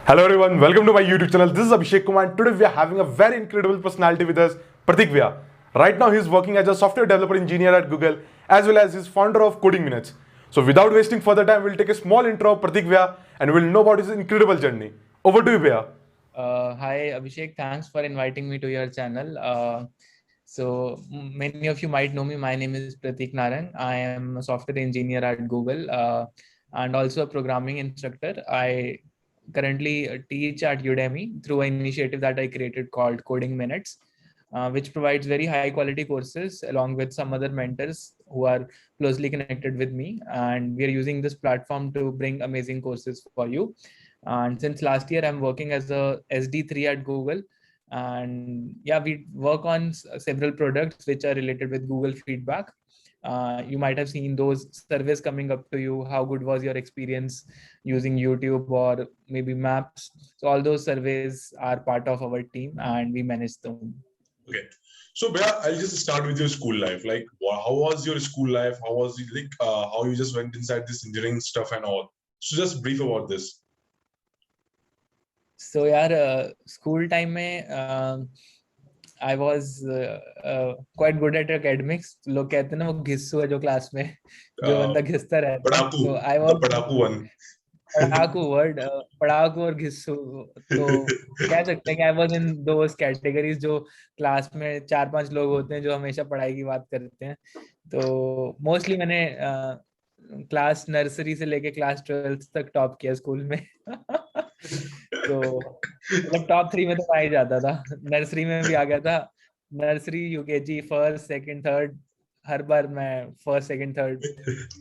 Hello everyone, welcome to my YouTube channel. This is Abhishek Kumar and today we are having a very incredible personality with us, Pratik Vyas. Right now he is working as a software developer engineer at Google as well as he's founder of Coding Minutes. So without wasting further time, we'll take a small intro of Pratik Vyas and we'll know about his incredible journey. Over to you, Vyas. Hi Abhishek, thanks for inviting me to your channel. Many of you might know me. My name is Pratik Narang. I am a software engineer at Google and also a programming instructor. I currently teach at Udemy through an initiative that I created called Coding Minutes, which provides very high quality courses along with some other mentors who are closely connected with me. And we are using this platform to bring amazing courses for you. And since last year, I'm working as a SD3 at Google. And yeah, we work on several products which are related with Google feedback. You might have seen those surveys coming up to you. How good was your experience using YouTube or maybe Maps? So all those surveys are part of our team and we manage them. Okay. So, Bea, I'll just start with your school life. Like, how was your school life? How was it like? How you just went inside this engineering stuff and all? So, just brief about this. So, यार school time में I was quite good at academics. लोग कहते हैं ना वो घिस्सू है जो class में जो बंदा घिसता रहता है. So I was पढ़ाकू one. पढ़ाकू वर्ड पढ़ाकू और घिस्सू तो कह सकते हैं कि I was in those categories जो क्लास में 4-5 लोग होते हैं जो हमेशा पढ़ाई की बात करते हैं. तो मोस्टली मैंने क्लास नर्सरी से लेके क्लास 12th तक टॉप किया स्कूल में. तो मतलब टॉप 3 में तो आ ही जाता था. नर्सरी में भी आ गया था. Nursery UKG first second third हर बार मैं फर्स्ट सेकंड थर्ड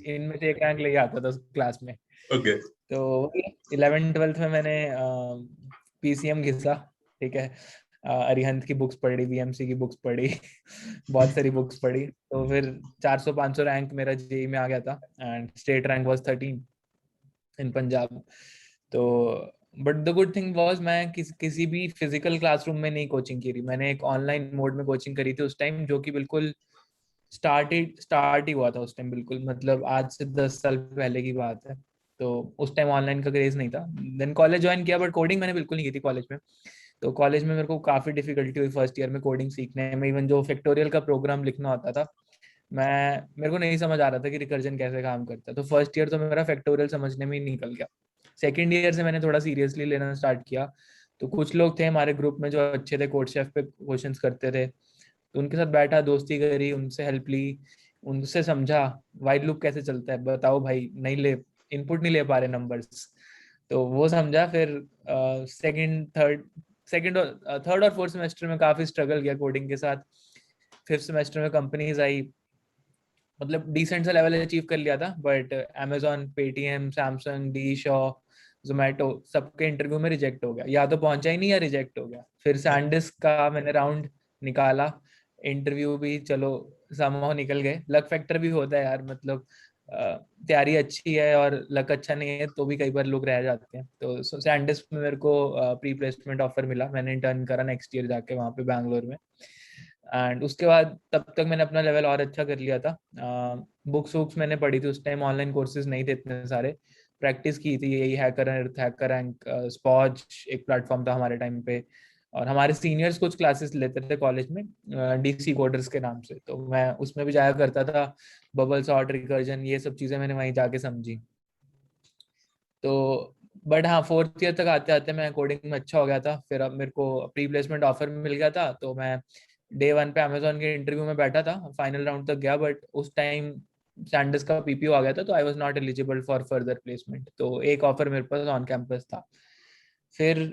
इनमें से एक रैंक ले आता था क्लास में. Okay. तो 11th-12th में मैंने पीसीएम घिसा. ठीक है. अरिहंत की बुक्स पढ़ी, बीएमसी की बुक्स पढ़ी, बहुत सारी बुक्स पढ़ी. तो फिर 400-500 रैंक मेरा जेई में आ गया था एंड स्टेट रैंक वाज 13 इन पंजाब. तो but the good thing was मैं किसी भी फिजिकल क्लासरूम में नहीं कोचिंग की. मैंने एक ऑनलाइन मोड में कोचिंग करी थी उस टाइम, जो कि बिल्कुल स्टार्ट ही हुआ था उस टाइम. बिल्कुल मतलब आज से 10 साल पहले की बात है. तो उस टाइम ऑनलाइन का क्रेज नहीं था. देन कॉलेज ज्वाइन किया बट कोडिंग मैंने बिल्कुल नहीं की थी कॉलेज में. तो कॉलेज में मेरे को काफी डिफिकल्टी हुई फर्स्ट ईयर में कोडिंग सीखने में. इवन जो फैक्टोरियल का प्रोग्राम लिखना होता था मेरे को नहीं समझ आ रहा था कि रिकर्जन कैसे काम करता है. तो फर्स्ट ईयर तो मेरा फैक्टोरियल समझने में ही निकल गया. सेकेंड ईयर से मैंने थोड़ा सीरियसली लेना स्टार्ट किया. तो कुछ लोग थे हमारे ग्रुप में जो अच्छे थे, कोड शेफ पे क्वेश्चंस करते थे. तो उनके साथ बैठा, दोस्ती करी, उनसे हेल्प ली, उनसे समझा वाइड लूप कैसे चलता है. बताओ भाई, नहीं ले इनपुट नहीं ले पा रहे नंबर्स. तो वो समझा. फिर सेकंड और थर्ड और फोर्थ सेमेस्टर में काफी स्ट्रगल किया कोडिंग के साथ. फिफ्थ सेमेस्टर में कंपनीज आई, मतलब डिसेंट सा लेवल अचीव कर लिया था. But Amazon, Paytm, Samsung, D Shaw, Zomato सबके इंटरव्यू में रिजेक्ट हो गया. या तो पहुंचा ही नहीं या रिजेक्ट हो गया. फिर सैंडिस्क का मैंने राउंड निकाला, इंटरव्यू भी चलो समहाउ निकल गए. लक फैक्टर भी होता है यार. मतलब तैयारी अच्छी है और लक अच्छा नहीं है तो भी कई बार लोग रह जाते हैं. तो सैंडिस्क में मेरे को प्री प्लेसमेंट ऑफर मिला. मैंने इंटर्न करा नेक्स्ट ईयर जाके वहाँ पे बैंगलोर में. एंड उसके बाद तब तक मैंने अपना लेवल और अच्छा कर लिया था. बुक्स वुक्स मैंने पढ़ी थी उस टाइम. ऑनलाइन कोर्सेज नहीं थे इतने सारे. प्रैक्टिस की थी यही हैकर अर्थ, हैकर रैंक, स्पॉज एक प्लेटफॉर्म था हमारे टाइम पे. और हमारे सीनियर्स कुछ क्लासेस लेते थे कॉलेज में डीसी कोडर्स के नाम से. तो मैं उसमें भी जाया करता था. बबल सॉर्ट, रिकर्जन, ये सब चीज़ें मैंने वहीं जाके समझी. तो बट हाँ, फोर्थ ईयर तक आते आते मैं कोडिंग में अच्छा हो गया था. फिर अब मेरे को प्री प्लेसमेंट ऑफर मिल गया था. तो मैं डे 1 पे अमेजोन के इंटरव्यू में बैठा था, फाइनल राउंड तक गया. बट उस टाइम सैंडर्स का पीपीओ आ गया था तो I was not eligible for further placement. तो एक ऑफर मेरे पास ऑन कैंपस था. फिर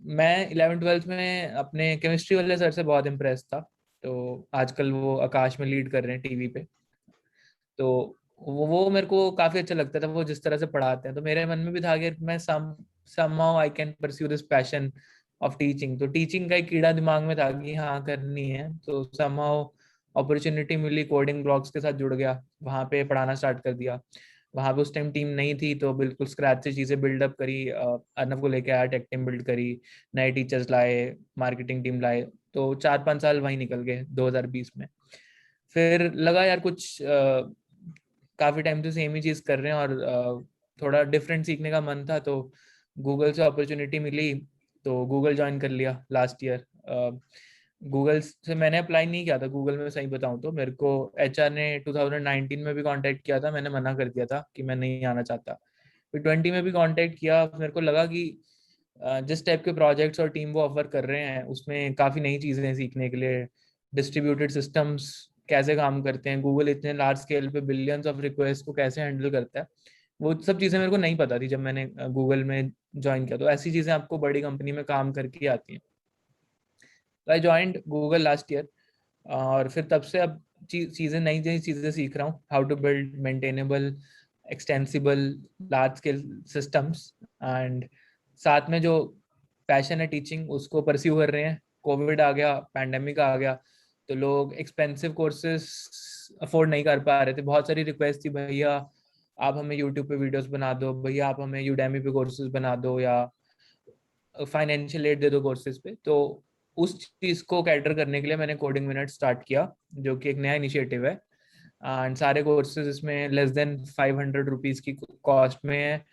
मैं 11th-12th में अपने केमिस्ट्री वाले सर से बहुत इम्प्रेस था. तो आजकल वो आकाश में लीड कर रहे हैं टीवी पे. तो वो मेरे को काफी अच्छा लगता था वो जिस तरह से पढ़ाते हैं. तो मेरे मन में भी था कि मैं somehow I can pursue this passion of teaching. तो टीचिंग का एक कीड़ा दिमाग में था कि हाँ करनी है. तो somehow अपॉर्चुनिटी मिली, कोडिंग ब्लॉग्स के साथ जुड़ गया, वहाँ पे पढ़ाना स्टार्ट कर दिया. वहाँ पे उस टाइम टीम नहीं थी तो बिल्कुल स्क्रैच से चीज़ें बिल्डअप करी. अर्नब को लेके आया, टेक टीम बिल्ड करी, नए टीचर्स लाए, मार्केटिंग टीम लाए. तो 4-5 साल वहीं निकल गए 2020 में. फिर लगा यार कुछ काफी टाइम से सेम ही चीज कर रहे हैं और थोड़ा डिफरेंट सीखने का मन था. तो गूगल से अपॉर्चुनिटी मिली तो गूगल ज्वाइन कर लिया लास्ट ईयर। गूगल से मैंने अप्लाई नहीं किया था गूगल में, सही बताऊं तो मेरे को एचआर ने 2019 में भी कांटेक्ट किया था, मैंने मना कर दिया था कि मैं नहीं आना चाहता। फिर 20 में भी कांटेक्ट किया, मेरे को लगा कि जिस टाइप के प्रोजेक्ट्स और टीम वो ऑफर कर रहे हैं उसमें काफ़ी नई चीज़ें हैं सीखने के लिए। डिस्ट्रीब्यूटेड सिस्टम्स कैसे काम करते हैं, गूगल इतने लार्ज स्केल पे बिलियंस ऑफ रिक्वेस्ट को कैसे हैंडल करता है, वो सब चीज़ें मेरे को नहीं पता थी जब मैंने गूगल में ज्वाइन किया। तो ऐसी चीज़ें आपको बड़ी कंपनी में काम करके आती हैं। तो I joined Google last year, और फिर तब से अब चीज़ें नई नई चीज़ें सीख रहा हूँ, how to build maintainable extensible large scale systems. And साथ में जो पैशन है टीचिंग उसको परस्यू कर रहे हैं। कोविड आ गया, पैंडेमिक आ गया, तो लोग एक्सपेंसिव कोर्सेज अफोर्ड नहीं कर पा रहे थे। बहुत सारी रिक्वेस्ट थी, भैया आप हमें यूट्यूब पे वीडियोस बना दो, भैया आप हमें यूडेमी पे कोर्सेज बना दो, या फाइनेंशियल एड दे दो कोर्सेज पे। तो उस चीज़ को कैटर करने के लिए मैंने कोडिंग मिनट स्टार्ट किया, जो कि एक नया इनिशिएटिव है। एंड सारे कोर्सेज इसमें लेस देन 500 रुपीज़ की कॉस्ट में है,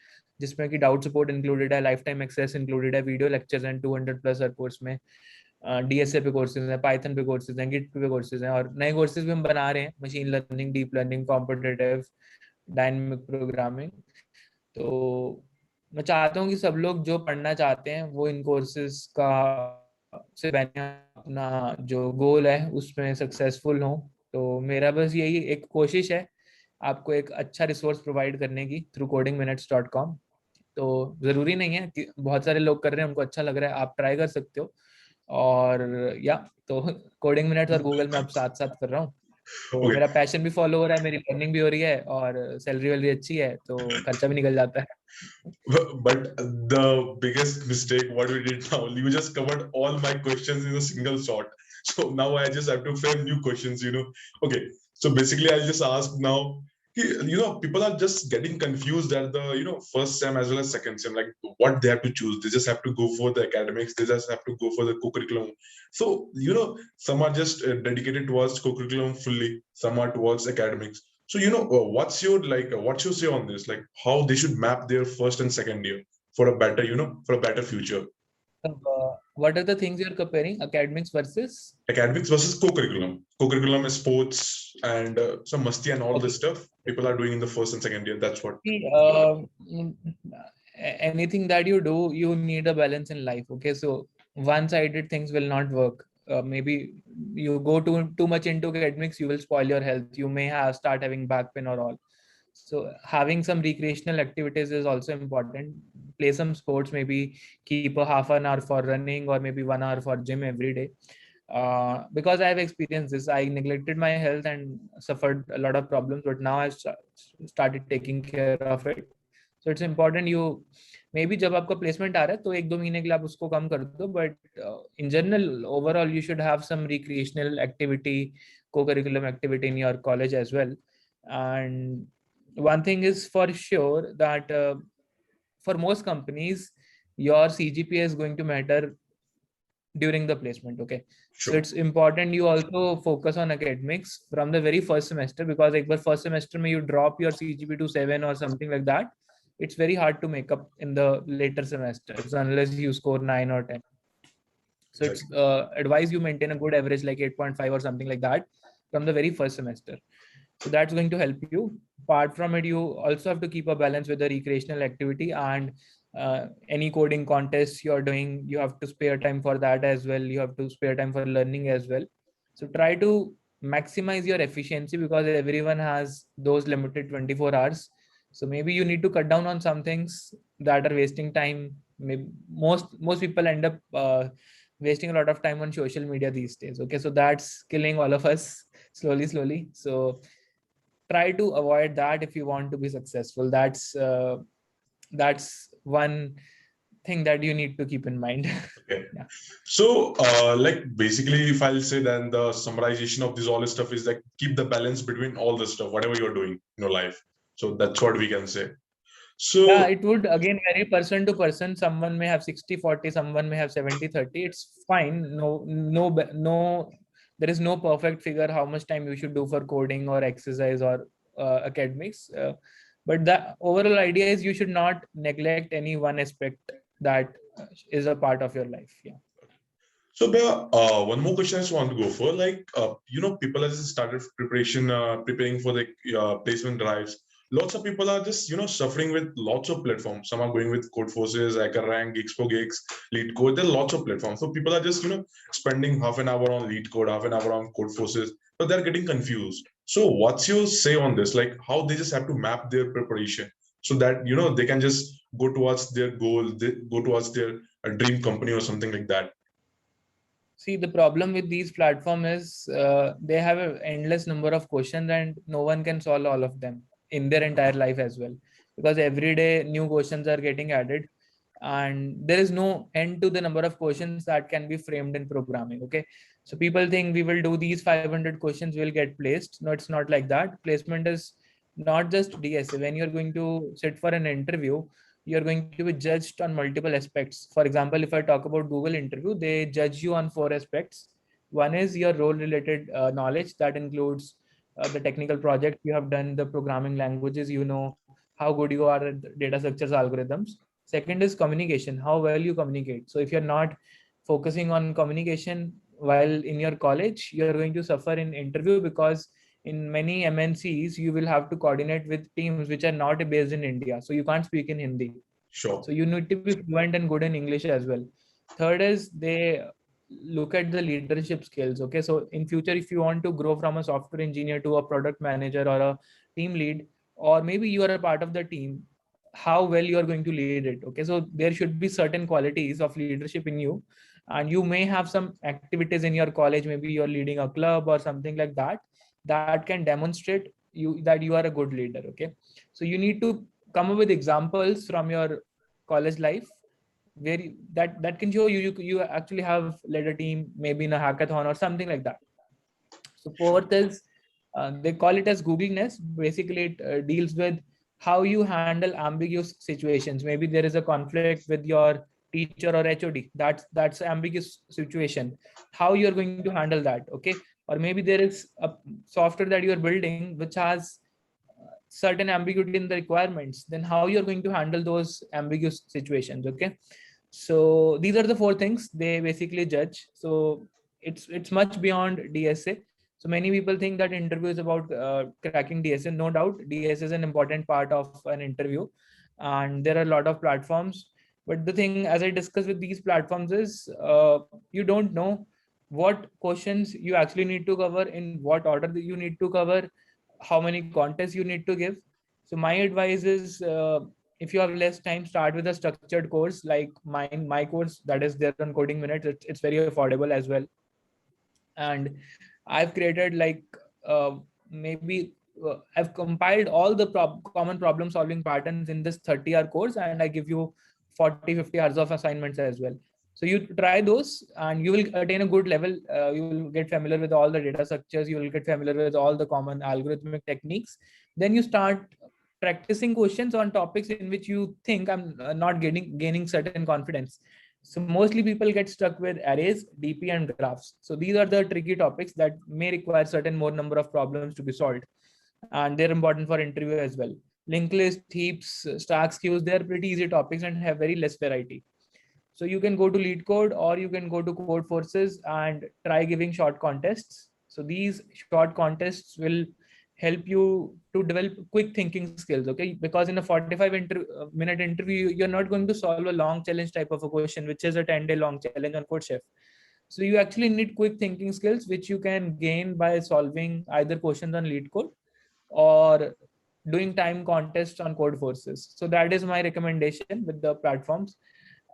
जिसमें कि डाउट सपोर्ट इंक्लूडेड है, लाइफ टाइम एक्सेस इंक्लूडेड है, video lectures and 200 plus her course में। डीएसए पे कोर्सेज हैं, पाइथन पे कोर्सेज हैं, गिट पे कोर्सेज हैं, और नए कोर्सेज भी हम बना रहे हैं, machine learning, deep learning, competitive, dynamic programming. तो मैं चाहता हूँ कि सब लोग जो पढ़ना चाहते हैं वो इन कोर्सेज का से अपना जो गोल है उसमें सक्सेसफुल हो। तो मेरा बस यही एक कोशिश है, आपको एक अच्छा रिसोर्स प्रोवाइड करने की थ्रू codingminutes.com। तो ज़रूरी नहीं है कि बहुत सारे लोग कर रहे हैं उनको अच्छा लग रहा है, आप ट्राई कर सकते हो। और या तो कोडिंग मिनट्स और गूगल में अब साथ साथ कर रहा हूँ, तो Okay, मेरा पैशन भी फॉलो हो रहा है, मेरी लर्निंग भी हो रही है, और सैलरी वाली अच्छी है, तो खर्चा भी निकल जाता है। but the biggest mistake what we did now, you just covered all my questions in a single shot. So now I just have to frame new questions, you know. Okay, so basically I'll just ask now, you know, people are just getting confused at the, you know, first sem as well as second sem, like what they have to choose. They just have to go for the academics, they just have to go for the co-curriculum. So, you know, some are just dedicated towards co-curriculum fully, some are towards academics. So, you know, what's your say on this? Like how they should map their first and second year for a better, you know, for a better future. What are the things you're comparing, academics versus? Academics versus co-curriculum. Co-curriculum is sports and some musty and all Okay. this stuff people are doing in the first and second year. That's what. See, anything that you do, you need a balance in life. Okay, so one-sided things will not work. Maybe you go too much into academics, you will spoil your health. You may start having back pain or all. So having some recreational activities is also important. Play some sports, maybe keep a half an hour for running or maybe 1 hour for gym every day. Because I have experienced this, I neglected my health and suffered a lot of problems, but now I've started taking care of it. So it's important you, maybe जब आपका placement आ रहा है तो 1-2 महीने के लिए आप उसको कम कर दो, but in general overall you should have some recreational activity, co-curriculum activity in your college as well. And one thing is for sure that for most companies your CGPA is going to matter during the placement. Okay, Sure. so it's important you also focus on academics from the very first semester, because like the first semester may you drop your CGPA to 7 or something like that, it's very hard to make up in the later semesters unless you score 9 or 10. So it's advise you maintain a good average like 8.5 or something like that from the very first semester. So that's going to help you. Apart from it, you also have to keep a balance with the recreational activity, and any coding contests you're doing, you have to spare time for that as well. You have to spare time for learning as well. So try to maximize your efficiency, because everyone has those limited 24 hours. So maybe you need to cut down on some things that are wasting time. Maybe most people end up wasting a lot of time on social media these days. Okay, so that's killing all of us slowly. So try to avoid that if you want to be successful. That's one thing that you need to keep in mind. Okay. Yeah. So, like basically, if I'll say, then the summarization of this all this stuff is like keep the balance between all the stuff, whatever you're doing in your life. So that's what we can say. So Yeah, it would again vary person to person. Someone may have 60-40, someone may have 70-30. It's fine. No, there is no perfect figure how much time you should do for coding or exercise or academics. But the overall idea is you should not neglect any one aspect that is a part of your life. Yeah. So, Bea, one more question I just want to go for, like, people have just started preparing for the placement drives. Lots of people are just, suffering with lots of platforms. Some are going with Codeforces, HackerRank, Gigs for Gigs, LeetCode. There are lots of platforms. So people are just, spending half an hour on LeetCode, half an hour on Codeforces, but they're getting confused. So what's your say on this? Like how they just have to map their preparation so that, they can just go towards their goal, they go towards their dream company or something like that. See, the problem with these platforms is they have an endless number of questions and no one can solve all of them in their entire life as well, because every day new questions are getting added and there is no end to the number of questions that can be framed in programming. Okay, so people think we will do these 500 questions, will get placed. No, it's not like that. Placement is not just DSA. When you're going to sit for an interview, you're going to be judged on multiple aspects. For example, if I talk about Google interview, they judge you on 4 aspects. One is your role related knowledge, that includes the technical project you have done, the programming languages, how good you are at data structures, algorithms. Second is communication, how well you communicate. So if you're not focusing on communication while in your college, you're going to suffer in interview, because in many MNCs, you will have to coordinate with teams which are not based in India. So you can't speak in Hindi. Sure. So you need to be fluent and good in English as well. Third is they look at the leadership skills. Okay, so in future, if you want to grow from a software engineer to a product manager or a team lead, or maybe you are a part of the team, how well you are going to lead it. Okay, so there should be certain qualities of leadership in you, and you may have some activities in your college, maybe you're leading a club or something like that, that can demonstrate you that you are a good leader. Okay, so you need to come up with examples from your college life where that can show you actually have led a team, maybe in a hackathon or something like that. So fourth is they call it as Googliness. Basically, it deals with how you handle ambiguous situations. Maybe there is a conflict with your teacher or HOD. That's ambiguous situation. How you're going to handle that? Okay, or maybe there is a software that you're building which has certain ambiguity in the requirements. Then how you're going to handle those ambiguous situations? Okay, so these are the 4 things they basically judge. So it's much beyond DSA. So many people think that interview is about cracking DSA. No doubt, DSA is an important part of an interview, and there are a lot of platforms. But the thing, as I discussed with these platforms, is you don't know what questions you actually need to cover, in what order that you need to cover, how many contests you need to give. So my advice is, if you have less time, start with a structured course like my course that is there on Coding Minutes. It's very affordable as well, and I've created like maybe I've compiled all the common problem solving patterns in this 30-hour course, and I give you 40-50 hours of assignments as well. So you try those and you will attain a good level. You will get familiar with all the data structures. You will get familiar with all the common algorithmic techniques. Then you start practicing questions on topics in which you think I'm not gaining certain confidence. So mostly people get stuck with arrays, DP, and graphs. So these are the tricky topics that may require certain more number of problems to be solved, and they're important for interview as well. Linked list, heaps, stacks, queues, they're pretty easy topics and have very less variety. So you can go to LeetCode or you can go to Codeforces and try giving short contests. So these short contests will help you to develop quick thinking skills. Okay, because in a 45-minute interview, you're not going to solve a long challenge type of a question, which is a 10-day long challenge on CodeChef. So you actually need quick thinking skills, which you can gain by solving either questions on LeetCode or doing time contests on Codeforces. So that is my recommendation with the platforms.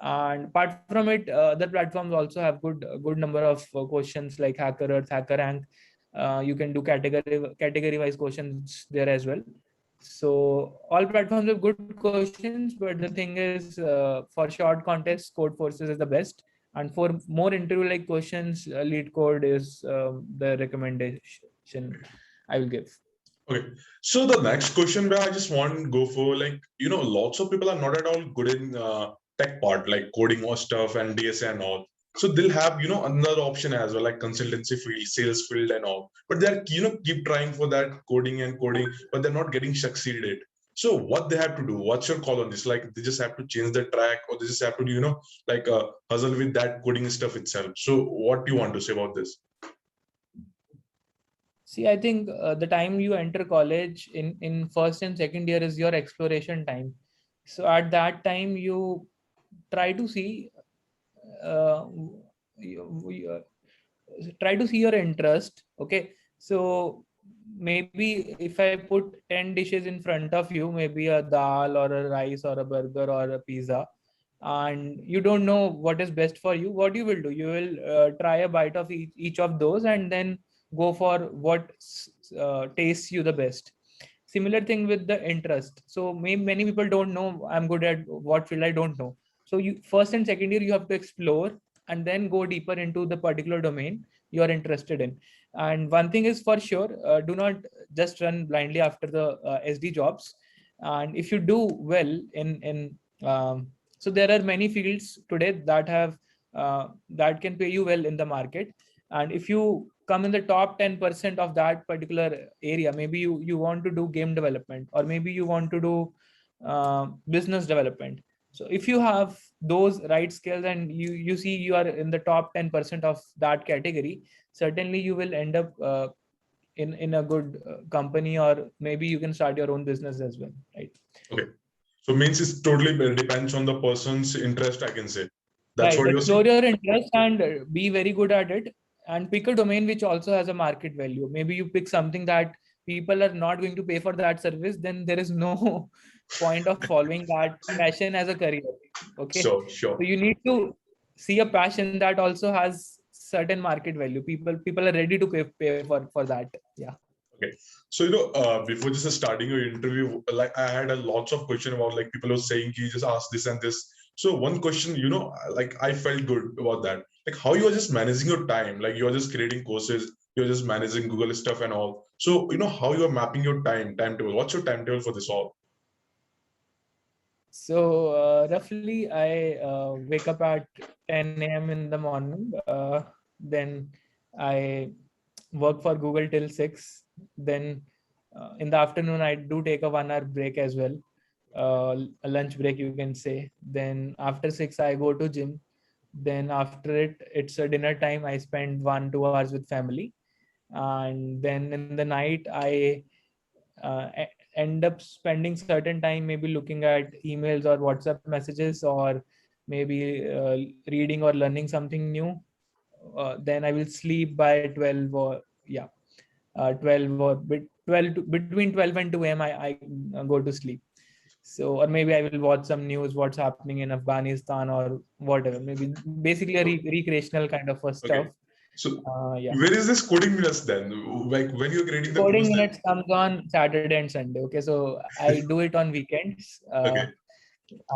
And apart from it, other platforms also have good number of questions like HackerEarth, HackerRank. You can do category wise questions there as well. So all platforms have good questions, but the thing is, for short contests, Codeforces is the best. And for more interview like questions, LeetCode is the recommendation I will give. Okay, so the next question where I just want to go for, like, lots of people are not at all good in tech part, like coding or stuff and DSA and all. So they'll have, another option as well, like consultancy field, sales field and all. But they're, keep trying for that coding, but they're not getting succeeded. So what they have to do? What's your call on this? Like they just have to change the track, or they just have to, like hustle with that coding stuff itself. So what do you want to say about this? See, I think the time you enter college in first and second year is your exploration time. So at that time, you try to see uh, try to see your interest. Okay, so maybe if I put 10 dishes in front of you, maybe a dal or a rice or a burger or a pizza, and you don't know what is best for you, what you will do, you will try a bite of each of those and then go for what tastes you the best. Similar thing with the interest. So many people don't know I'm good at what field, I don't know. So you first and second year you have to explore and then go deeper into the particular domain you are interested in. And one thing is for sure, do not just run blindly after the SD jobs. And if you do well in so there are many fields today that have that can pay you well in the market. And if you come in the top 10% of that particular area, maybe you want to do game development, or maybe you want to do business development. So if you have those right skills and you see you are in the top 10% of that category, certainly you will end up in a good company, or maybe you can start your own business as well, right? Okay. So means it totally depends on the person's interest, I can say. That's Right. what you're saying? Explore your interest and be very good at it, and pick a domain which also has a market value. Maybe you pick something that people are not going to pay for that service, then there is no point of following that passion as a career. Okay. Sure, So sure. you need to see a passion that also has certain market value. People are ready to pay for that. Yeah. Okay. So, before just starting your interview, like I had a lots of question about like people were saying, you just ask this and this. So one question, like I felt good about that. Like how you are just managing your time, like you are just creating courses, you're just managing Google stuff and all. So, how you are mapping your timetable. What's your timetable for this all? So roughly, I wake up at 10 a.m. in the morning. Then I work for Google till 6. Then in the afternoon, I do take a 1 hour break as well, a lunch break, you can say. Then after 6, I go to gym. Then after it, it's a dinner time. I spend 1-2 hours with family. And then in the night, I end up spending certain time maybe looking at emails or WhatsApp messages, or maybe reading or learning something new. Then I will sleep by 12, or 12 or 12 between 12 and 2 a.m. I go to sleep. So, or maybe I will watch some news, what's happening in Afghanistan or whatever. Maybe basically a recreational kind of a stuff. Okay. So Yeah. where is this coding minutes then? Like when you're creating the Coding course, minutes comes on Saturday and Sunday. Okay, so I do it on weekends. okay.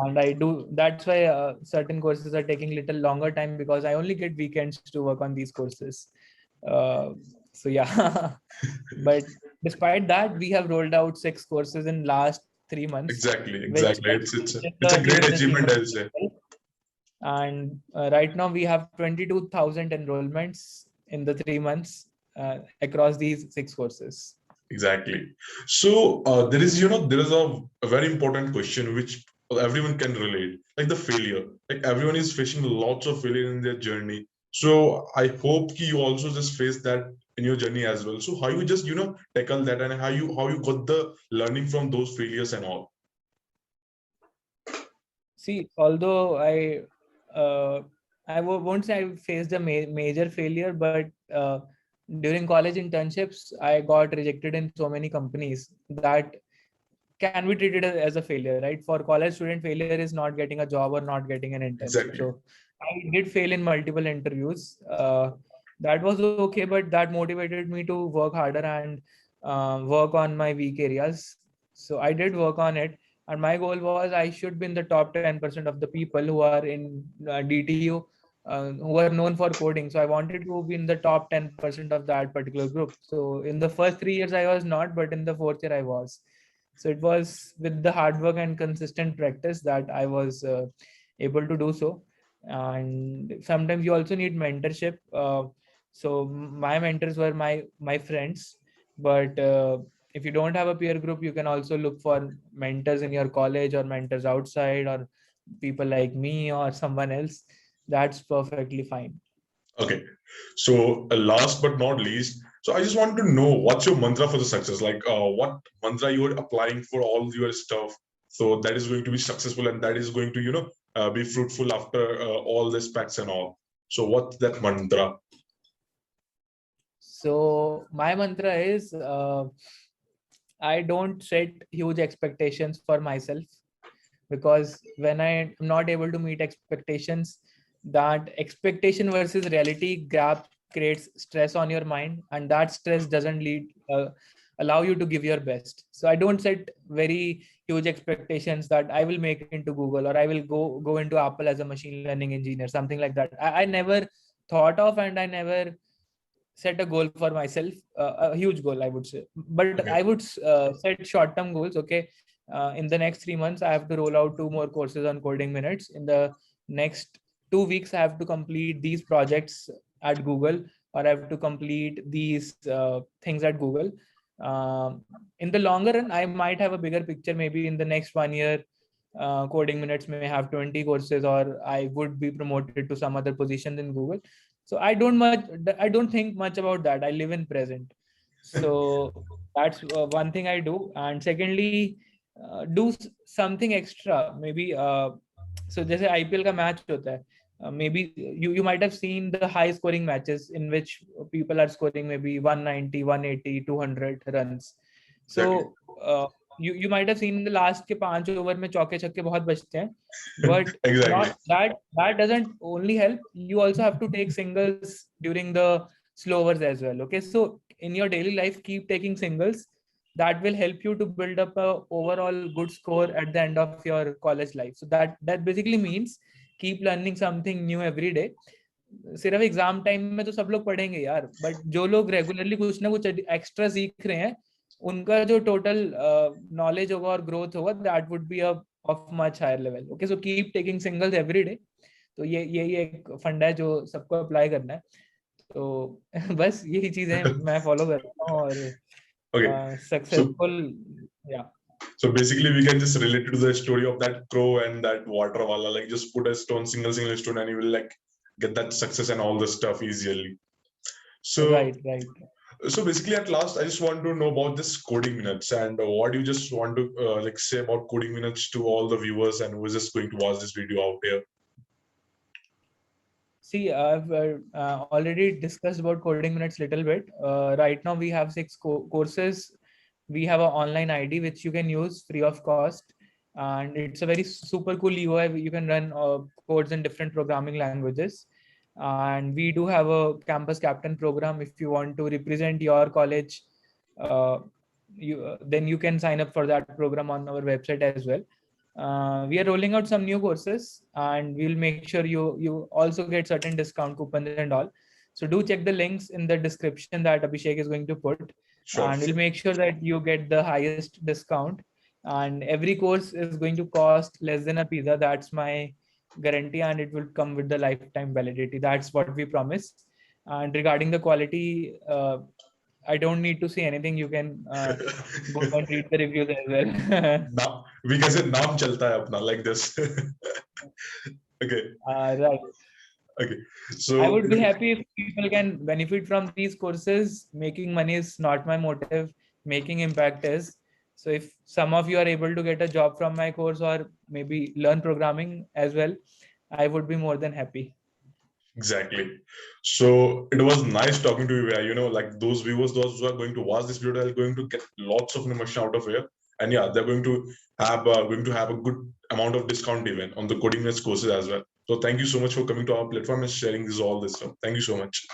And I do. That's why certain courses are taking little longer time, because I only get weekends to work on these courses. Uh, so yeah, but despite that, we have rolled out 6 courses in last 3 months, Exactly, which exactly. It's is it's a a great huge achievement, achievement. I'll say. And right now we have 22,000 enrollments in the 3 months across these 6 courses. Exactly. So there is a very important question which everyone can relate, like the failure. Like everyone is facing lots of failure in their journey. So I hope you also just face that in your journey as well. So how you just tackle that, and how you got the learning from those failures and all. See, although I won't say I faced a major failure, but during college internships, I got rejected in so many companies that can be treated as a failure, right? For college student, failure is not getting a job or not getting an internship. Exactly. So I did fail in multiple interviews. That was okay, but that motivated me to work harder and work on my weak areas. So I did work on it, and my goal was I should be in the top 10% of the people who are in DTU, who are known for coding. So I wanted to be in the top 10% of that particular group. So in the first 3 years I was not, but in the fourth year I was. So it was with the hard work and consistent practice that I was able to do so. And sometimes you also need mentorship. So my mentors were my friends, but if you don't have a peer group, you can also look for mentors in your college or mentors outside or people like me or someone else. That's perfectly fine. Okay, so last but not least, so I just want to know what's your mantra for the success? Like, what mantra you are applying for all your stuff, so that is going to be successful and that is going to, be fruitful after all the specs and all. So what's that mantra? So my mantra is I don't set huge expectations for myself, because when I'm not able to meet expectations, that expectation versus reality gap creates stress on your mind, and that stress doesn't allow you to give your best. So I don't set very huge expectations that I will make into Google or I will go into Apple as a machine learning engineer, something like that. I never thought of, and I never set a goal for myself, a huge goal, I would say. But Okay. I would set short-term goals. Okay, in the next 3 months, I have to roll out 2 more courses on Coding Minutes. In the next 2 weeks, I have to complete these projects at Google, or I have to complete these things at Google. In the longer run, I might have a bigger picture. Maybe in the next 1 year, Coding Minutes may have 20 courses, or I would be promoted to some other position in Google. So I don't think much about that. I live in present. So that's one thing I do. And secondly, do something extra. Maybe so जैसे IPL का match होता है, maybe you might have seen the high scoring matches in which people are scoring maybe 190, 180, 200 runs. So you might have seen in the last के 5 over में चौके छक्के बहुत बचते हैं, but Exactly. not that doesn't only help. You also have to take singles during the slow overs as well. Okay, so in your daily life, keep taking singles. That will help you to build up a overall good score at the end of your college life. So that basically means keep learning something new every day. सिर्फ exam time में तो सब लोग पढ़ेंगे यार, but जो लोग regularly कुछ ना कुछ एक्स्ट्रा सीख रहे हैं, उनका जो टोटल नॉलेज होगा और ग्रोथ होगा, that would be of much higher level. Okay, so keep taking singles every day. तो ये एक फंडा है जो सबको अप्लाई करना है. तो बस यही चीजें मैं फॉलो करता हूँ और सक्सेसफुल. या So basically, we can just relate to the story of that crow and that water wala. Like, just put a single stone, and you will like get that success and all the stuff easily. So right. So basically, at last, I just want to know about this Coding Minutes and what do you just want to like say about Coding Minutes to all the viewers and who is just going to watch this video out here. See, I've already discussed about Coding Minutes little bit. Right now, we have 6 courses. We have an online ID which you can use free of cost, and it's a very super cool UI. You can run codes in different programming languages, and we do have a campus captain program. If you want to represent your college, then you can sign up for that program on our website as well. We are rolling out some new courses, and we'll make sure you also get certain discount coupons and all. So do check the links in the description that Abhishek is going to put. Sure. And we'll make sure that you get the highest discount. And every course is going to cost less than a pizza. That's my guarantee, and it will come with the lifetime validity. That's what we promise. And regarding the quality, I don't need to say anything. You can go and read the reviews as well. Now we can say naam chalta hai apna like this. Okay. Right. Okay. So I would be happy if people can benefit from these courses. Making money is not my motive. Making impact is. So if some of you are able to get a job from my course or maybe learn programming as well, I would be more than happy. Exactly. So it was nice talking to you. You know, like those viewers, those who are going to watch this video, are going to get lots of information out of here. And yeah, they're going to have a good amount of discount even on the Coding Minutes courses as well. So thank you so much for coming to our platform and sharing all this stuff. Thank you so much.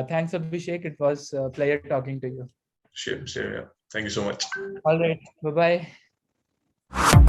Thanks, Abhishek. It was a pleasure talking to you. Sure. Yeah. Thank you so much. All right. Bye-bye.